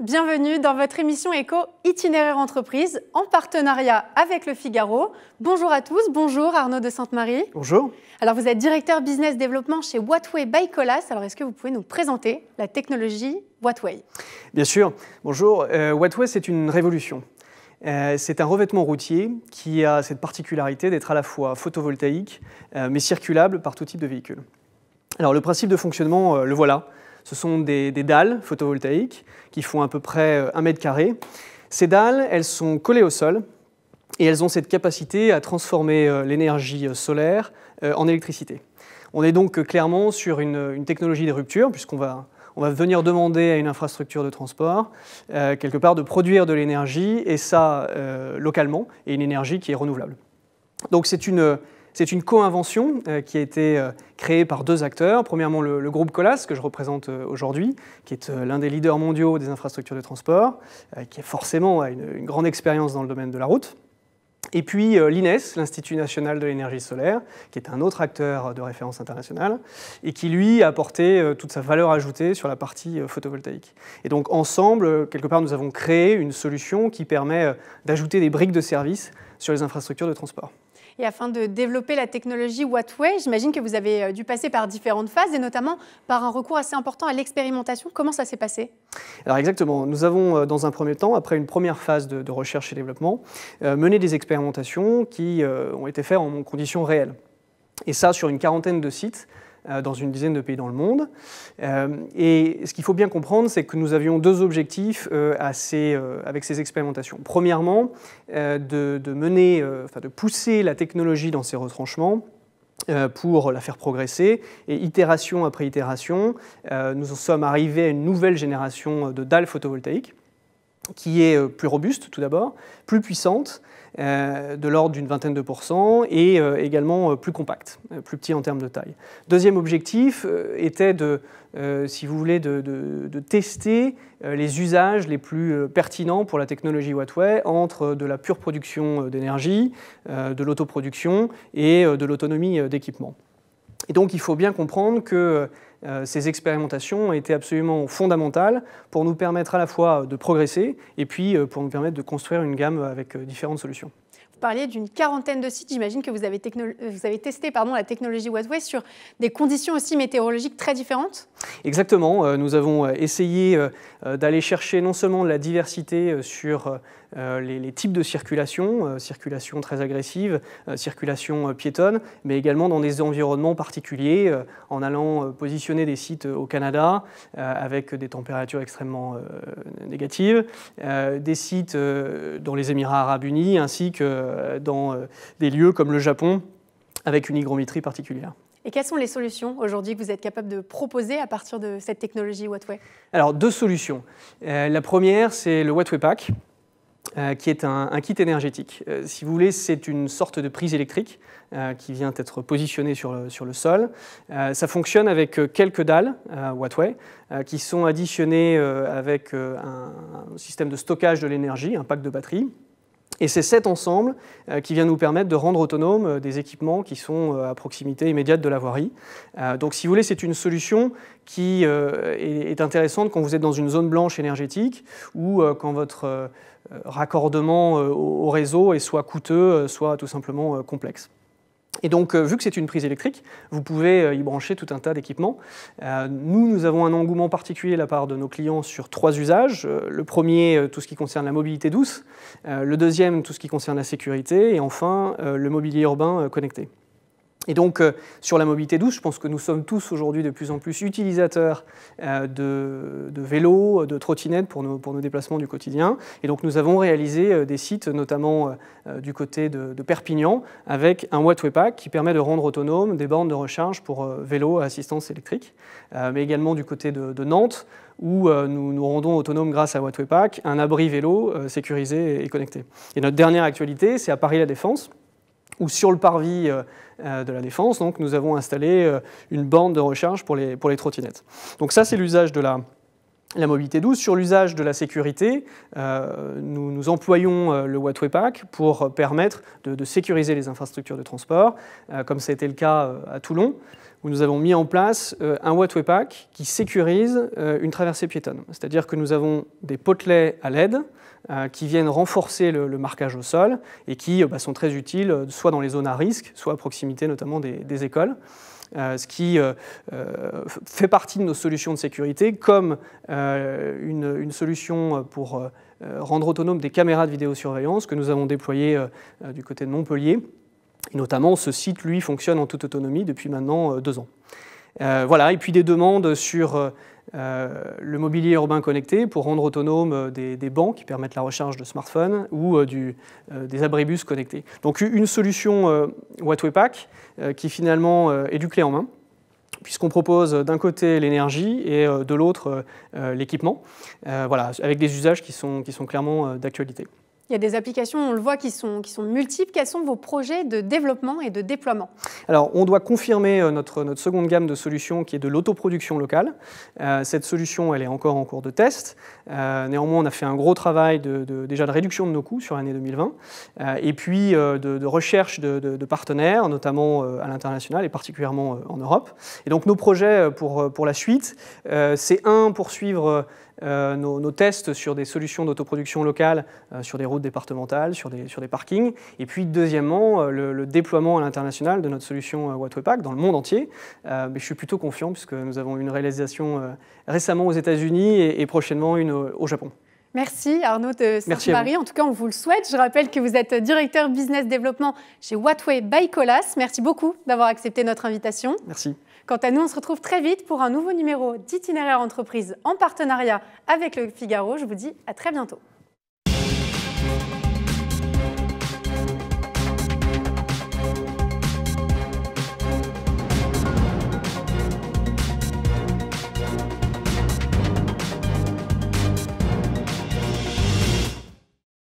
bienvenue dans votre émission Éco Itinéraire Entreprise en partenariat avec Le Figaro. Bonjour à tous, bonjour Arnaud de Sainte-Marie. Bonjour. Alors vous êtes directeur business développement chez Wattway by Colas. Alors est-ce que vous pouvez nous présenter la technologie Wattway? Bien sûr, bonjour. Wattway, c'est une révolution. C'est un revêtement routier qui a cette particularité d'être à la fois photovoltaïque mais circulable par tout type de véhicule. Alors le principe de fonctionnement, le voilà. Ce sont des dalles photovoltaïques qui font à peu près 1 mètre carré. Ces dalles, elles sont collées au sol et elles ont cette capacité à transformer l'énergie solaire en électricité. On est donc clairement sur une technologie de rupture puisqu'on va venir demander à une infrastructure de transport quelque part de produire de l'énergie et ça localement et une énergie qui est renouvelable. Donc c'est une co-invention qui a été créée par 2 acteurs. Premièrement, le groupe Colas, que je représente aujourd'hui, qui est l'un des leaders mondiaux des infrastructures de transport, qui forcément a une grande expérience dans le domaine de la route. Et puis l'INES, l'Institut national de l'énergie solaire, qui est un autre acteur de référence internationale, et qui, lui, a apporté toute sa valeur ajoutée sur la partie photovoltaïque. Et donc, ensemble, quelque part, nous avons créé une solution qui permet d'ajouter des briques de service sur les infrastructures de transport. Et afin de développer la technologie Wattway, j'imagine que vous avez dû passer par différentes phases et notamment par un recours assez important à l'expérimentation. Comment ça s'est passé? Alors exactement, nous avons dans un premier temps, après une première phase de recherche et développement, mené des expérimentations qui ont été faites en conditions réelles. Et ça sur une quarantaine de sites dans une dizaine de pays dans le monde. Et ce qu'il faut bien comprendre, c'est que nous avions 2 objectifs avec ces expérimentations. Premièrement, de pousser la technologie dans ses retranchements pour la faire progresser. Et itération après itération, nous en sommes arrivés à une nouvelle génération de dalles photovoltaïques qui est plus robuste tout d'abord, plus puissante, de l'ordre d'une vingtaine de pourcents et également plus compacte, plus petit en termes de taille. Deuxième objectif était si vous voulez, de tester les usages les plus pertinents pour la technologie Wattway entre de la pure production d'énergie, de l'autoproduction et de l'autonomie d'équipement. Et donc il faut bien comprendre que ces expérimentations ont été absolument fondamentales pour nous permettre à la fois de progresser et puis pour nous permettre de construire une gamme avec différentes solutions. Vous parliez d'une quarantaine de sites, j'imagine que vous avez testé la technologie Wattway sur des conditions aussi météorologiques très différentes? Exactement, nous avons essayé d'aller chercher non seulement de la diversité sur les types de circulation, circulation très agressive, circulation piétonne, mais également dans des environnements particuliers, en allant positionner des sites au Canada avec des températures extrêmement négatives, des sites dans les Émirats arabes unis, ainsi que dans des lieux comme le Japon, avec une hygrométrie particulière. Et quelles sont les solutions aujourd'hui que vous êtes capable de proposer à partir de cette technologie Wattway? Alors 2 solutions. La première, c'est le Wattway Pack, qui est un kit énergétique. Si vous voulez, c'est une sorte de prise électrique qui vient être positionnée sur le sol. Ça fonctionne avec quelques dalles Wattway qui sont additionnées avec un système de stockage de l'énergie, un pack de batterie. Et c'est cet ensemble qui vient nous permettre de rendre autonomes des équipements qui sont à proximité immédiate de la voirie. Donc si vous voulez, c'est une solution qui est intéressante quand vous êtes dans une zone blanche énergétique ou quand votre raccordement au réseau est soit coûteux, soit tout simplement complexe. Et donc, vu que c'est une prise électrique, vous pouvez y brancher tout un tas d'équipements. Nous avons un engouement particulier de la part de nos clients sur 3 usages. Le premier, tout ce qui concerne la mobilité douce. Le deuxième, tout ce qui concerne la sécurité. Et enfin, le mobilier urbain connecté. Et donc, sur la mobilité douce, je pense que nous sommes tous aujourd'hui de plus en plus utilisateurs de vélos, de trottinettes pour nos déplacements du quotidien. Et donc, nous avons réalisé des sites, notamment du côté de Perpignan, avec un Wattway Pack qui permet de rendre autonome des bornes de recharge pour vélos à assistance électrique, mais également du côté de Nantes, où nous rendons autonome grâce à Wattway Pack un abri vélo sécurisé et connecté. Et notre dernière actualité, c'est à Paris-La Défense, où sur le parvis de la Défense, donc, nous avons installé une borne de recharge pour les trottinettes. Donc ça, c'est l'usage de la mobilité douce. Sur l'usage de la sécurité, nous employons le Wattway Pack pour permettre de sécuriser les infrastructures de transport, comme ça a été le cas à Toulon, où nous avons mis en place un Wattway Pack qui sécurise une traversée piétonne. C'est-à-dire que nous avons des potelets à LED qui viennent renforcer le marquage au sol et qui sont très utiles soit dans les zones à risque, soit à proximité notamment des écoles. Ce qui fait partie de nos solutions de sécurité, comme une solution pour rendre autonome des caméras de vidéosurveillance que nous avons déployées du côté de Montpellier. Et notamment, ce site, lui, fonctionne en toute autonomie depuis maintenant 2 ans. Voilà, et puis des demandes sur le mobilier urbain connecté pour rendre autonome des bancs qui permettent la recharge de smartphones ou des abribus connectés. Donc une solution Wattway Pack qui finalement est du clé en main, puisqu'on propose d'un côté l'énergie et de l'autre l'équipement, voilà, avec des usages qui sont clairement d'actualité. Il y a des applications, on le voit, qui sont multiples. Quels sont vos projets de développement et de déploiement? Alors, on doit confirmer notre seconde gamme de solutions qui est de l'autoproduction locale. Cette solution, elle est encore en cours de test. Néanmoins, on a fait un gros travail déjà de réduction de nos coûts sur l'année 2020 et puis de recherche de partenaires, notamment à l'international et particulièrement en Europe. Et donc, nos projets pour la suite, c'est poursuivre nos tests sur des solutions d'autoproduction locale sur des routes départementales, sur des parkings. Et puis, deuxièmement, le déploiement à l'international de notre solution Wattway Pack dans le monde entier. Mais je suis plutôt confiant puisque nous avons une réalisation récemment aux États-Unis et prochainement une au Japon. Merci Arnaud de Saint-Barry. En tout cas, on vous le souhaite. Je rappelle que vous êtes directeur business développement chez Wattway by Colas. Merci beaucoup d'avoir accepté notre invitation. Merci. Quant à nous, on se retrouve très vite pour un nouveau numéro d'Itinéraire Entreprise en partenariat avec Le Figaro. Je vous dis à très bientôt.